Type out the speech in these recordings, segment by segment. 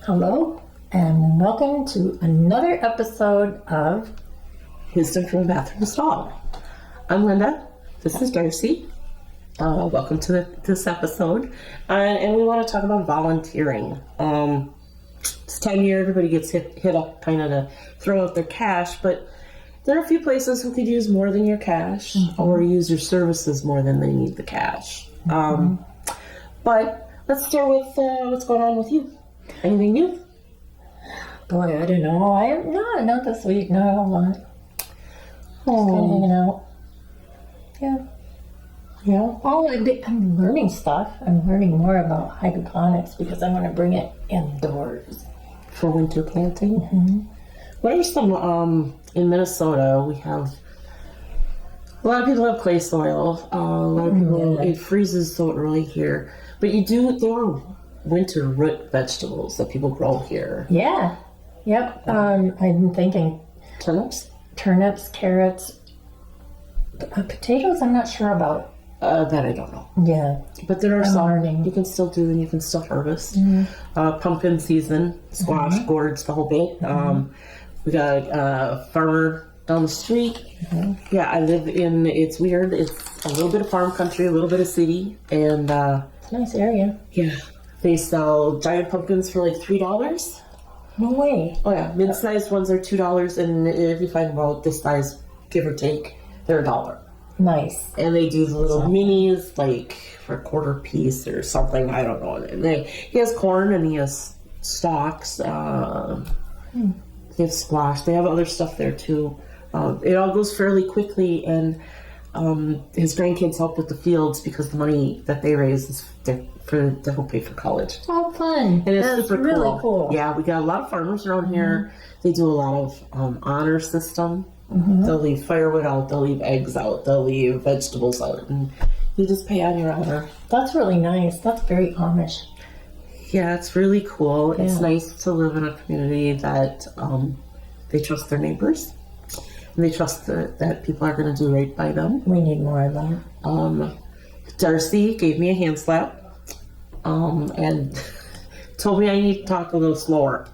Hello, and welcome to another episode of Wisdom from a Bathroom Stall. I'm Linda. This is Darcy. Welcome to this episode. And we want to talk about volunteering. This time of year, everybody gets hit up kind of to throw out their cash, but there are a few places who could use more than your cash or use your services more than they need the cash. But let's start with what's going on with you. Anything new? Boy, I don't know. Not this week. Not a lot. Just kind of hanging out. Yeah. Oh, I'm learning stuff. I'm learning more about hydroponics because I want to bring it indoors For winter planting? Mm-hmm. What are some, in Minnesota, we have, a lot of people have clay soil. A lot of people, it freezes so early here. But there are winter root vegetables that people grow here. Yeah. Yep. I'm thinking Turnips, carrots, potatoes. I'm not sure about. that I don't know. Yeah. But there are some learning. you can still do and you can still harvest. Pumpkin season, squash, gourds, the whole bit. We got a farmer down the street. Yeah, I live in, it's weird. It's a little bit of farm country, a little bit of city. And It's a nice area. yeah, they sell giant pumpkins for like $3. No way. Oh yeah, mid-sized ones are $2, and if you find about this size, give or take, they're $1. Nice. And they do the little minis, like for a quarter piece or something. I don't know. And he has corn and he has stalks. They have squash. They have other stuff there too. It all goes fairly quickly, and his grandkids help with the fields because the money that they raise is to help pay for college. Oh, fun. And it's That's super really cool. Yeah, we got a lot of farmers around here. They do a lot of honor system. They'll leave firewood out. They'll leave eggs out. They'll leave vegetables out. And you just pay on your honor. That's really nice. That's very Amish. Yeah, it's really cool. Yeah. It's nice to live in a community that they trust their neighbors. And they trust that people are going to do right by them. We need more of that. Darcy gave me a hand slap and told me I need to talk a little slower.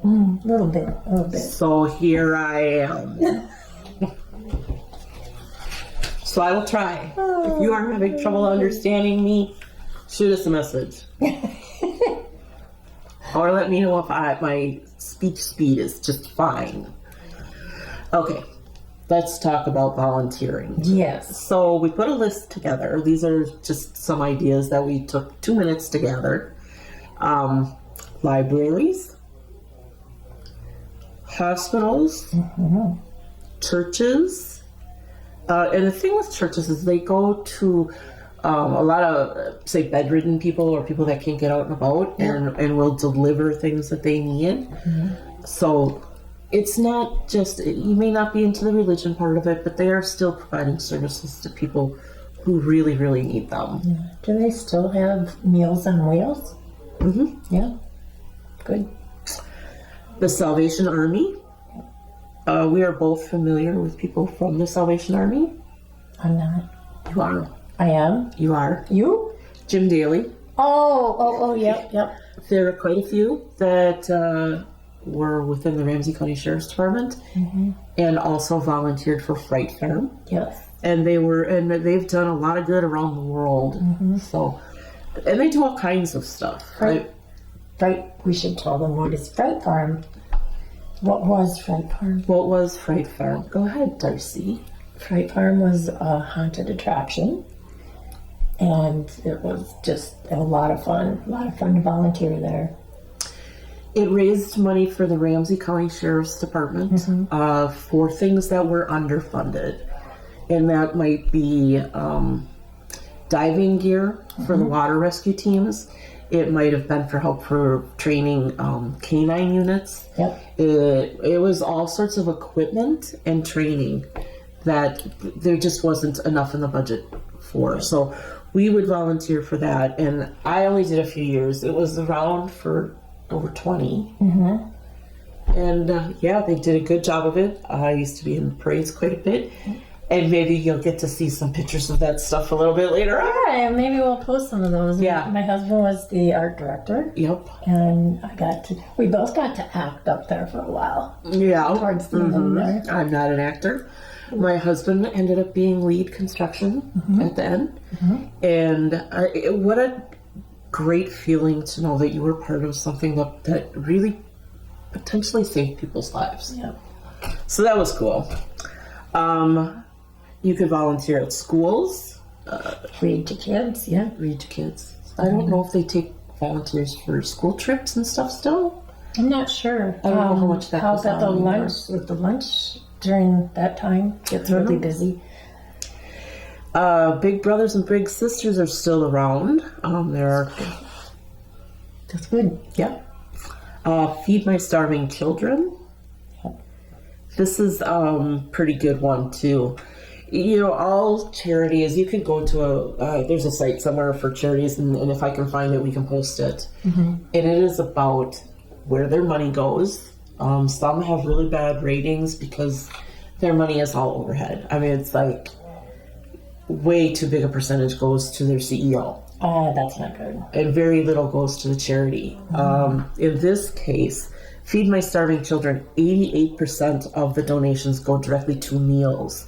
A little bit. So here I am. So I will try. If you are having trouble understanding me, shoot us a message. Or let me know if my speech speed is just fine. Okay, let's talk about volunteering. Yes. So we put a list together. These are just some ideas that we took 2 minutes to gather. Libraries, hospitals, churches. And the thing with churches is they go to a lot of, say, bedridden people or people that can't get out and about and will deliver things that they need. So it's not just, you may not be into the religion part of it, but they are still providing services to people who really, really need them. Yeah. Do they still have Meals on Wheels? Yeah. Good. The Salvation Army. We are both familiar with people from the Salvation Army. I'm not. You are. I am. You are. You? Jim Daly. Oh, yep. There are quite a few that were within the Ramsey County Sheriff's Department and also volunteered for Fright Farm. Yes. And they've done a lot of good around the world. So, and they do all kinds of stuff. Right. We should tell them what is Fright Farm. What was Fright Farm? What was Fright Farm? Go ahead, Darcy. Fright Farm was a haunted attraction. And it was just a lot of fun. A lot of fun to volunteer there. It raised money for the Ramsey County Sheriff's Department for things that were underfunded. And that might be diving gear for the water rescue teams. It might have been for help for training canine units. Yep. It was all sorts of equipment and training that there just wasn't enough in the budget for. So we would volunteer for that. And I only did a few years. It was around for over 20. And yeah, they did a good job of it. I used to be in parades quite a bit. And maybe you'll get to see some pictures of that stuff a little bit later on. Yeah, and maybe we'll post some of those. Yeah. My husband was the art director. Yep. And we both got to act up there for a while. Yeah. Towards the end there. I'm not an actor. My husband ended up being lead construction at the end. And what a great feeling to know that you were part of something that really potentially saved people's lives. Yeah. So that was cool. You could volunteer at schools. Read to kids, yeah. Read to kids. I don't know if they take volunteers for school trips and stuff still. I'm not sure. I don't know how much that How's goes at the on lunch? With the lunch during that time, gets really busy. Big brothers and big sisters are still around. That's good. Yep. Feed My Starving Children. This is pretty good one too. You know, all charities, you could go to there's a site somewhere for charities, and if I can find it, we can post it. And it is about where their money goes. Some have really bad ratings because their money is all overhead. I mean, it's like way too big a percentage goes to their CEO. That's not good. And very little goes to the charity. In this case, Feed My Starving Children, 88% of the donations go directly to meals,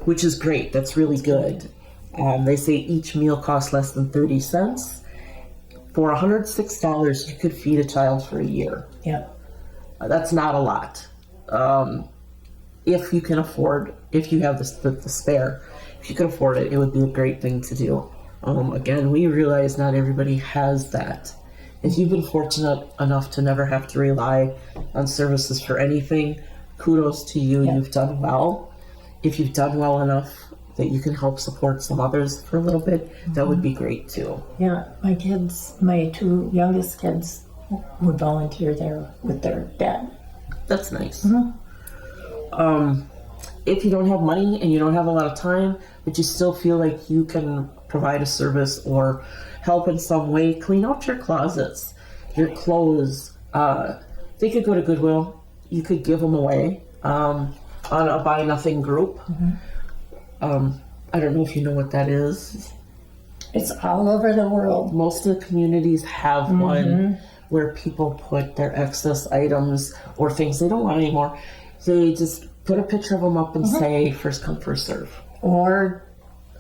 which is great. That's really good. They say each meal costs less than 30 cents. For $106, you could feed a child for a year. Yeah. That's not a lot. If you can afford, if you have the spare, if you can afford it, it would be a great thing to do. Again, we realize not everybody has that. If you've been fortunate enough to never have to rely on services for anything, kudos to you. Yeah. You've done well. If you've done well enough that you can help support some others for a little bit, that would be great too. Yeah, my two youngest kids would volunteer there with their dad. That's nice. If you don't have money and you don't have a lot of time, but you still feel like you can provide a service or help in some way, clean out your closets, your clothes. They could go to Goodwill. You could give them away on a Buy Nothing group. I don't know if you know what that is. It's all over the world. Most of the communities have one where people put their excess items or things they don't want anymore. They just put a picture of them up and say, first come, first serve. Or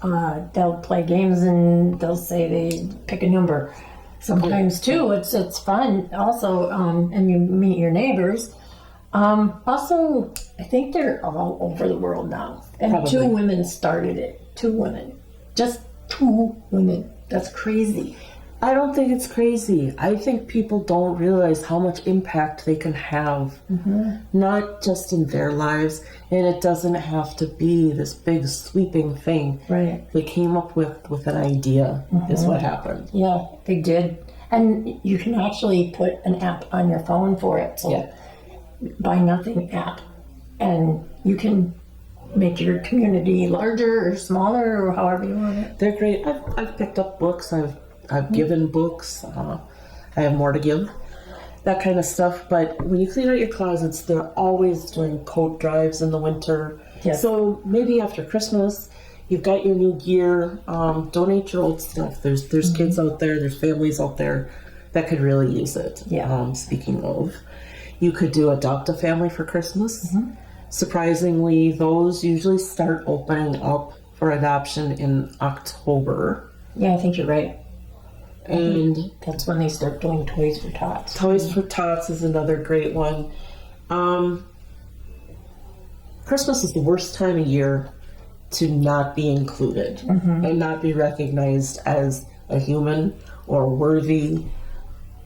they'll play games and they'll say they pick a number. Sometimes too, it's fun. Also, and you meet your neighbors. Also, I think they're all over the world now. And Probably. 2 women started it. 2 women. Just 2 women. That's crazy. I don't think it's crazy. I think people don't realize how much impact they can have, not just in their lives, and it doesn't have to be this big sweeping thing. Right. They came up with an idea, is what happened. Yeah, they did. And you can actually put an app on your phone for it. So Yeah. Buy Nothing app. And you can make your community larger or smaller or however you want it. They're great. I've picked up books. I've given books. I have more to give. That kind of stuff. But when you clean out your closets, they're always doing coat drives in the winter. Yes. So maybe after Christmas, you've got your new gear. Donate your old stuff. There's kids out there. There's families out there that could really use it. Yeah. Speaking of, you could do Adopt a Family for Christmas. Surprisingly, those usually start opening up for adoption in October. Yeah, I think you're right. And That's when they start doing Toys for Tots. Toys for Tots is another great one. Christmas is the worst time of year to not be included and not be recognized as a human or worthy.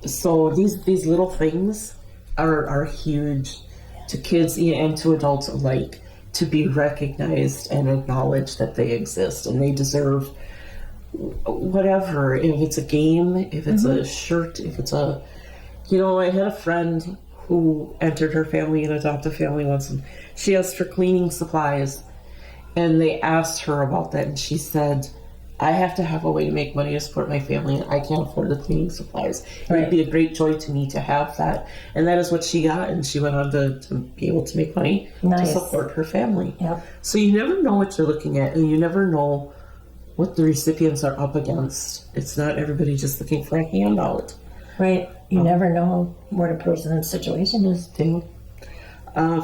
So these little things are huge to kids and to adults alike, to be recognized and acknowledged that they exist and they deserve whatever. If it's a game, if it's a shirt, if it's a, I had a friend who entered her family in Adopt a Family once, and she asked for cleaning supplies, and they asked her about that, and she said, I have to have a way to make money to support my family, and I can't afford the cleaning supplies. It Right. would be a great joy to me to have that. And that is what she got, and she went on to be able to make money Nice. to support her family. Yep. So you never know what you're looking at, and you never know what the recipients are up against. It's not everybody just looking for a handout. Right. You never know what a person's situation is.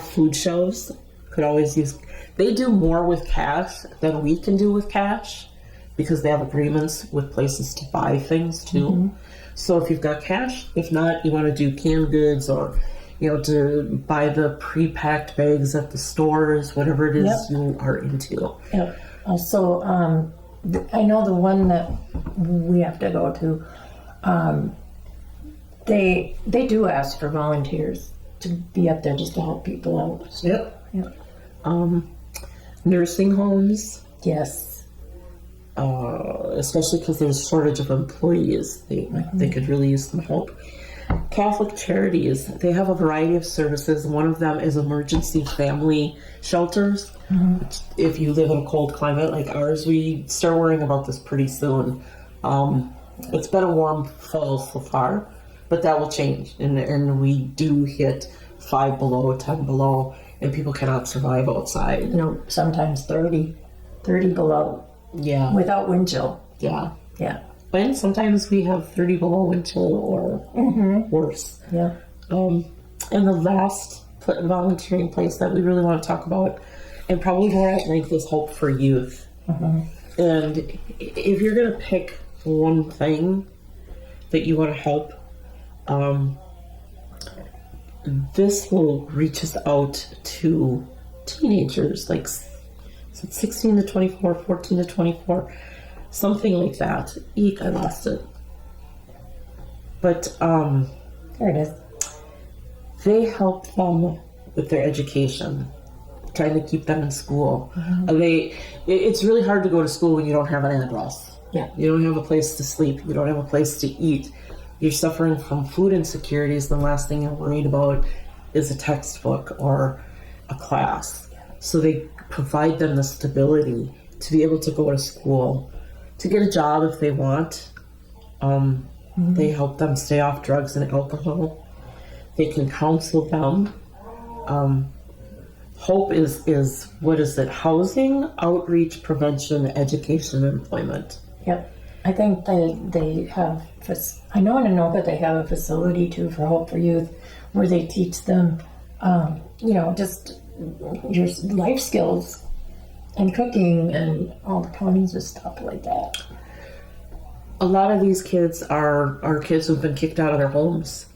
Food shelves could always use. They do more with cash than we can do with cash because they have agreements with places to buy things too. So if you've got cash, if not, you want to do canned goods or to buy the pre-packed bags at the stores, whatever it is you are into. Yep. Also, I know the one that we have to go to. They do ask for volunteers to be up there just to help people out. Yep. Yep. Nursing homes, Yes. especially because there's a shortage of employees. They could really use some help. Catholic charities, they have a variety of services. One of them is emergency family shelters. Which, if you live in a cold climate like ours, we start worrying about this pretty soon. It's been a warm fall so far, but that will change. And we do hit 5 below, 10 below, and people cannot survive outside. Sometimes 30 below Yeah. without wind chill. Yeah. Yeah. And sometimes we have 30 below wind chill or worse. Yeah. And the last volunteering place that we really want to talk about, and probably more at length, is Hope for Youth. And if you're going to pick one thing that you want to help, this will reach us out to teenagers, like 16 to 24, 14 to 24. Something like that. Eek, I lost it. But There it is. they help them with their education, trying to keep them in school. It's really hard to go to school when you don't have an address. Yeah. You don't have a place to sleep. You don't have a place to eat. You're suffering from food insecurities. The last thing you're worried about is a textbook or a class. So they provide them the stability to be able to go to school, to get a job if they want. They help them stay off drugs and alcohol. They can counsel them. Hope is what is it? Housing, outreach, prevention, education, and employment. Yep. I think they have, I know in Anoka they have a facility too for Hope for Youth where they teach them, just your life skills and cooking and all kinds of stuff like that. A lot of these kids are kids who've been kicked out of their homes.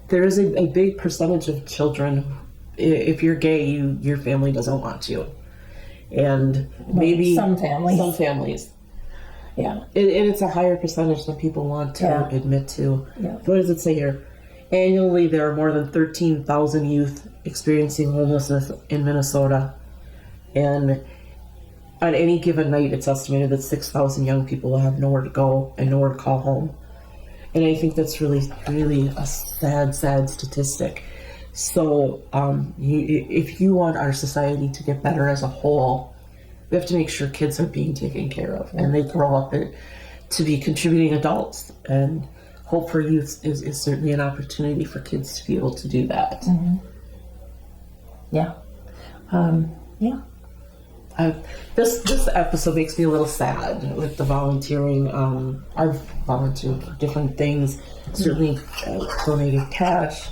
There is a big percentage of children, if you're gay, your family doesn't want you. And maybe some families. Some families. Yeah. And it's a higher percentage than people want to admit to. Yeah. What does it say here? Annually, there are more than 13,000 youth experiencing homelessness in Minnesota. And on any given night, it's estimated that 6,000 young people will have nowhere to go and nowhere to call home. And I think that's really, really a sad, sad statistic. So if you want our society to get better as a whole, we have to make sure kids are being taken care of and they grow up to be contributing adults. And Hope for Youth is certainly an opportunity for kids to be able to do that. Yeah. Yeah. This episode makes me a little sad with the volunteering. I've volunteered for different things, certainly donated cash.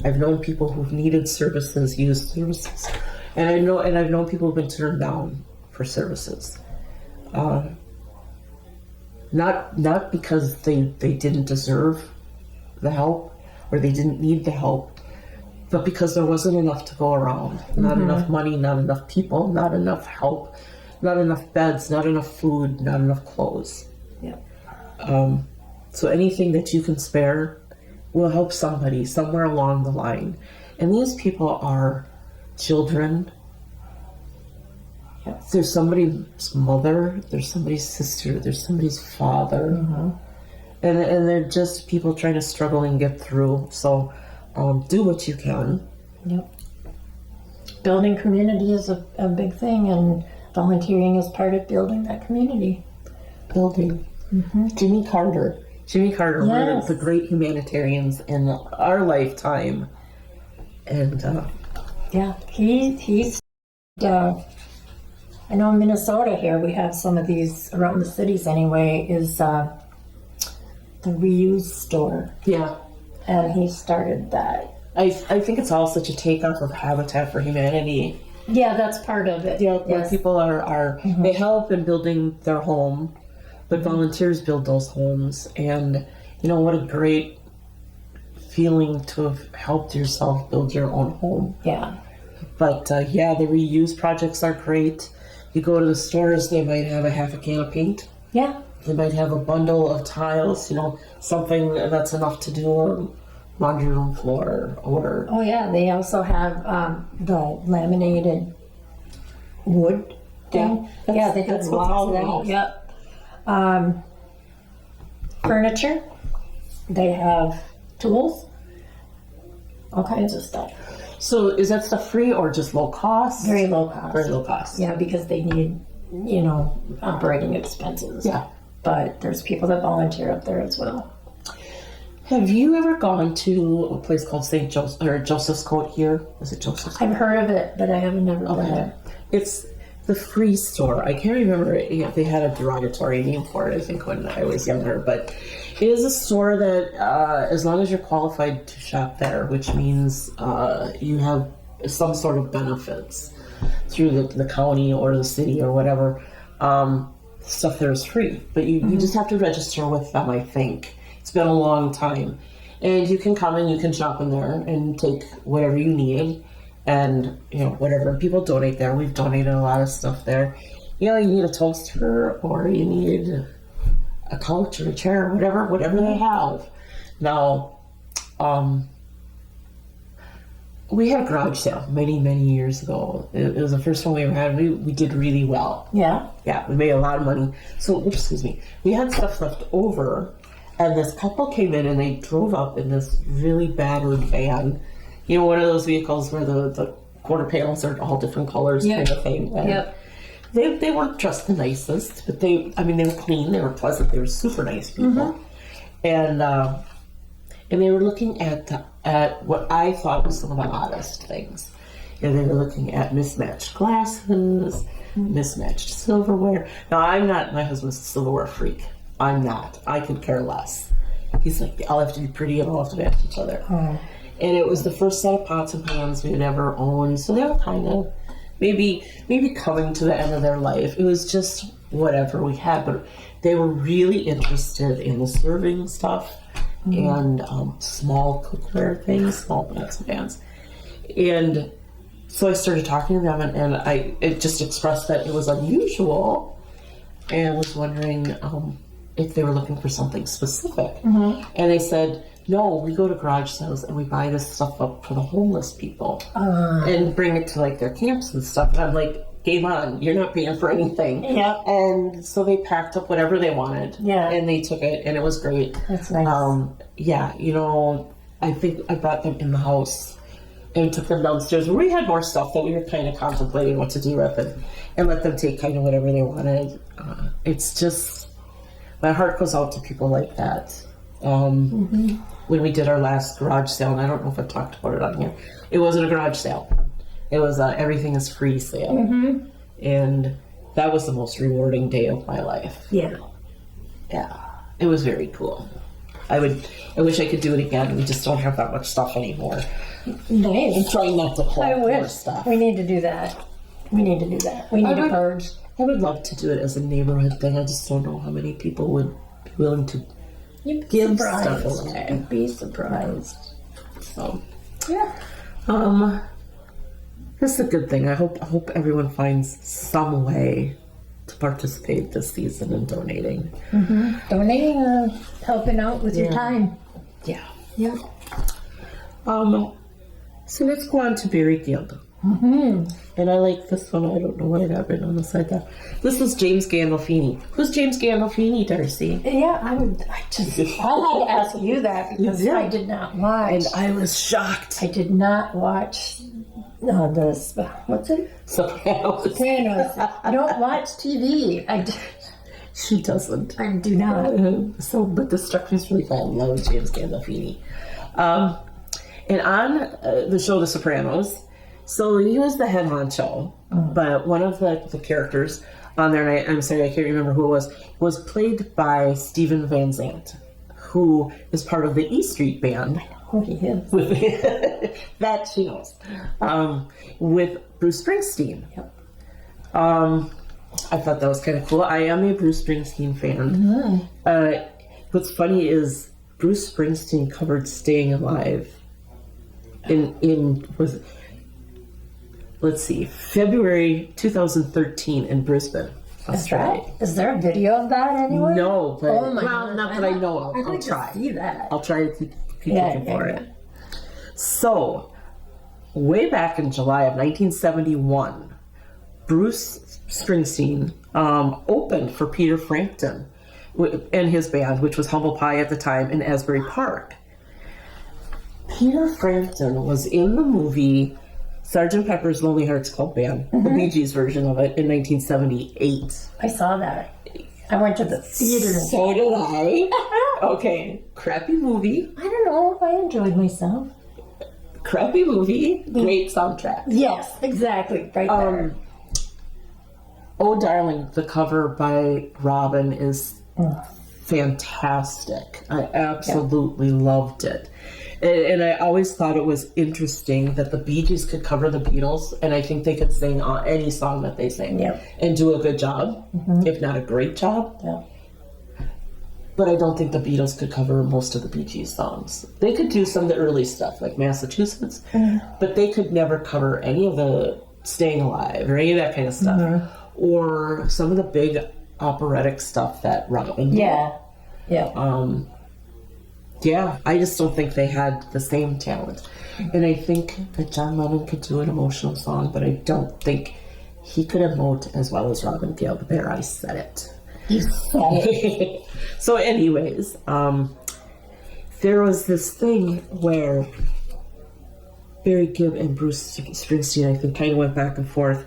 I've known people who've needed services, used services, and I've known people who've been turned down for services. Not because they didn't deserve the help or they didn't need the help, but because there wasn't enough to go around. Not enough money, not enough people, not enough help, not enough beds, not enough food, not enough clothes. Yeah. So anything that you can spare will help somebody somewhere along the line. And these people are children. There's somebody's mother, there's somebody's sister, there's somebody's father. And they're just people trying to struggle and get through. So do what you can. Yep. Building community is a big thing, and volunteering is part of building that community. Building. Jimmy Carter. One Yes. of the great humanitarians in our lifetime. And Yeah, he's. I know in Minnesota here we have some of these around the cities anyway. Is the reuse store, yeah, and he started that. I think it's all such a takeoff of Habitat for Humanity. Yeah, that's part of it. Yeah, where Yes. people are they help in building their home, but volunteers build those homes. And what a great feeling to have helped yourself build your own home. Yeah. But the reuse projects are great. You go to the stores, they might have a half a can of paint. Yeah. They might have a bundle of tiles, something that's enough to do a laundry room floor or. Oh yeah, they also have the laminated wood thing. Yeah, they have that's what's lots all of that. around. Yep. Furniture. They have tools. All kinds of stuff. So is that stuff free or just low cost? Very low cost. Very low cost. Yeah, because they need, operating expenses. Yeah. But there's people that volunteer up there as well. Have you ever gone to a place called St. Joseph or Joseph's Coat here? Is it Joseph's? I've heard of it, but I haven't never been there. It's the free store. I can't remember if they had a derogatory name for it, I think, when I was younger, but it is a store that, as long as you're qualified to shop there, which means you have some sort of benefits through the county or the city or whatever, stuff there is free. But you just have to register with them, I think. It's been a long time. And you can come and you can shop in there and take whatever you need. And, whatever. People donate there. We've donated a lot of stuff there. You need a toaster or you need a couch or a chair, whatever they have. Now, we had a garage sale many, many years ago. It was the first one we ever had. We did really well. Yeah. Yeah, we made a lot of money. So, we had stuff left over, and this couple came in and they drove up in this really battered van. One of those vehicles where the quarter panels are all different colors, kind of thing. And Yep. They weren't just the nicest, but they were clean, they were pleasant, they were super nice people. And they were looking at what I thought was some of the oddest things. They were looking at mismatched glasses, mismatched silverware. Now, I'm not, my husband's a silverware freak. I'm not. I could care less. He's like, I'll have to be pretty and I'll have to match each other. Oh. And it was the first set of pots and pans we had ever owned. So they were kind of maybe coming to the end of their life. It was just whatever we had. But they were really interested in the serving stuff and small cookware things, small pots and pans. And so I started talking to them and it just expressed that it was unusual and was wondering if they were looking for something specific. And they said, no, we go to garage sales and we buy this stuff up for the homeless people and bring it to their camps and stuff. And I'm like, game on, you're not paying for anything. Yeah. And so they packed up whatever they wanted. Yeah. And they took it and it was great. That's nice. I think I brought them in the house and took them downstairs where we had more stuff that we were kind of contemplating what to do with it and let them take kind of whatever they wanted. It's just, my heart goes out to people like that. When we did our last garage sale, and I don't know if I've talked about it on here, it wasn't a garage sale. It was everything is free sale. And that was the most rewarding day of my life. Yeah. Yeah, it was very cool. I wish I could do it again. We just don't have that much stuff anymore. Nice. I'm trying not to pull I more wish. stuff. We need to do that. We need to purge. I would love to do it as a neighborhood thing. I just don't know how many people would be willing to You'd be give surprised. stuff away. You'd be surprised. So, Yeah. this is a good thing. I hope everyone finds some way to participate this season in donating. Donating or helping out with your time. Yeah. Yeah. So let's go on to Barry Gibb. And I like this one. I don't know what I got written on the side there. This is James Gandolfini. Who's James Gandolfini, Darcy? Yeah, I had to ask you that because Yeah. I did not watch. And I was shocked. I did not watch what's it? Sopranos. Sopranos. I don't watch TV. She doesn't. I do not. But the structure's really fun. I love James Gandolfini. And on the show The Sopranos, so he was the head honcho, but one of the characters on there, and I'm sorry, I can't remember who it was played by Steven Van Zandt, who is part of the E Street Band. Oh, he is. That she knows. With Bruce Springsteen. Yep. I thought that was kind of cool. I am a Bruce Springsteen fan. What's funny is Bruce Springsteen covered "Staying Alive" February 2013 in Brisbane, Australia. Is there a video of that anywhere? No, but Oh my well, God. not that I know of. I'd I'll like to try. see that. I'll try to keep looking for it. So, way back in July of 1971, Bruce Springsteen opened for Peter Frampton and his band, which was Humble Pie at the time, in Asbury Park. Peter Frampton was in the movie Sgt. Pepper's Lonely Hearts Club Band, the Bee Gees version of it, in 1978. I saw that. I went to the theater. So did I. Okay, crappy movie. I don't know. I enjoyed myself. Crappy movie, great soundtrack. Yes, exactly. Right there. Oh Darling, the cover by Robin is fantastic. I absolutely loved it. And I always thought it was interesting that the Bee Gees could cover the Beatles, and I think they could sing on any song that they sing and do a good job, if not a great job. Yeah. But I don't think the Beatles could cover most of the Bee Gees songs. They could do some of the early stuff, like Massachusetts, but they could never cover any of the Staying Alive or any of that kind of stuff, or some of the big operatic stuff that Robin did. Yeah, I just don't think they had the same talent. And I think that John Lennon could do an emotional song, but I don't think he could emote as well as Robin Gibb. There, I said it. You said it. So anyways, there was this thing where Barry Gibb and Bruce Springsteen, I think, kind of went back and forth.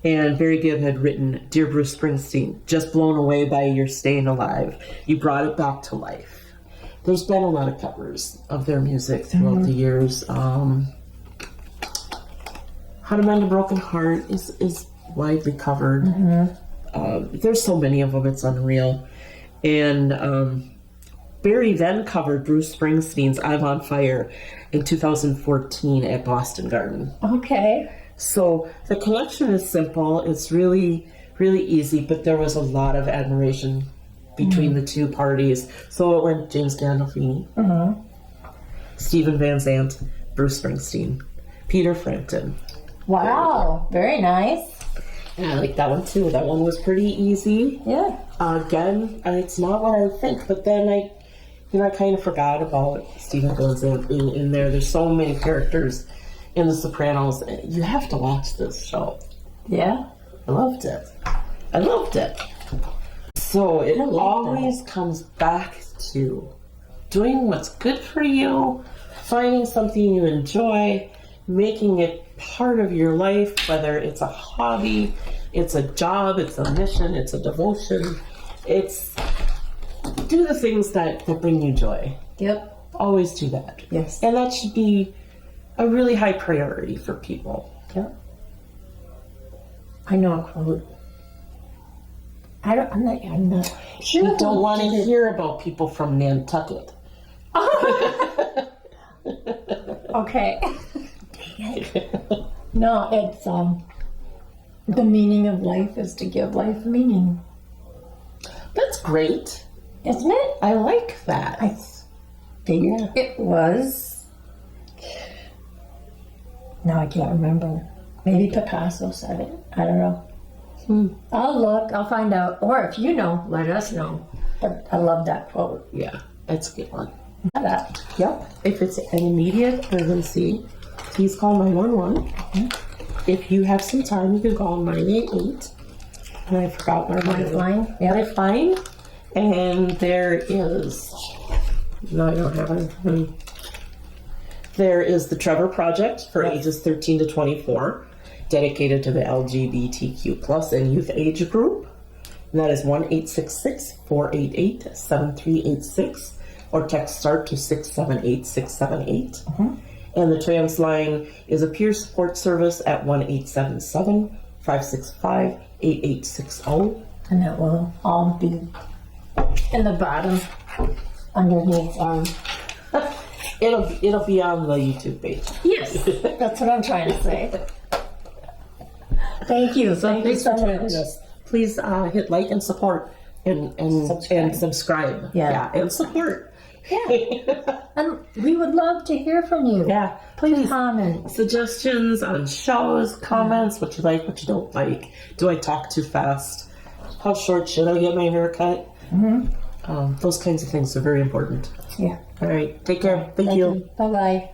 And Barry Gibb had written, "Dear Bruce Springsteen, just blown away by your Staying Alive. You brought it back to life." There's been a lot of covers of their music throughout the years. How to Mend a Broken Heart is widely covered. There's so many of them, it's unreal. And Barry then covered Bruce Springsteen's "I'm on Fire" in 2014 at Boston Garden. Okay. So the collection is simple. It's really, really easy, but there was a lot of admiration between the two parties. So it went James Gandolfini, Steven Van Zandt, Bruce Springsteen, Peter Frampton. Wow. Very nice. And I like that one too. That one was pretty easy. Yeah. Again, it's not what I think, but then I kind of forgot about Steven Van Zandt in there. There's so many characters in The Sopranos. You have to watch this show. Yeah. I loved it. So it always comes back to doing what's good for you, finding something you enjoy, making it part of your life, whether it's a hobby, it's a job, it's a mission, it's a devotion. It's do the things that bring you joy. Yep. Always do that. Yes. And that should be a really high priority for people. Yep. I know a quote. I'm not. You don't want to hear about people from Nantucket. Okay. Dang it. No, it's the meaning of life is to give life meaning. That's great. Isn't it? I like that. I figured it was. Now I can't remember. Maybe Picasso said it. I don't know. I'll look. I'll find out. Or if you know, let us know. But I love that quote. Yeah, that's a good one. That. Yep. If it's an immediate emergency, please call 911. If you have some time, you can call 988. And I forgot where my Lifeline. Yeah, Lifeline. And there is. No, I don't have it. There is the Trevor Project for ages 13 to 24, dedicated to the LGBTQ plus and youth age group. And that is 1-866-488-7386, or text START to 678-678. And the trans line is a peer support service at 1-877-565-8860. And it will all be in the bottom underneath. It'll be on the YouTube page. Yes, that's what I'm trying to say. Thank you. Thank you so much. Please hit like and support and subscribe. Yeah. And support. Yeah. And we would love to hear from you. Yeah. Please comment. Suggestions on shows, comments, what you like, what you don't like. Do I talk too fast? How short should I get my hair cut? Those kinds of things are very important. Yeah. All right. Take care. Thank you. Bye-bye.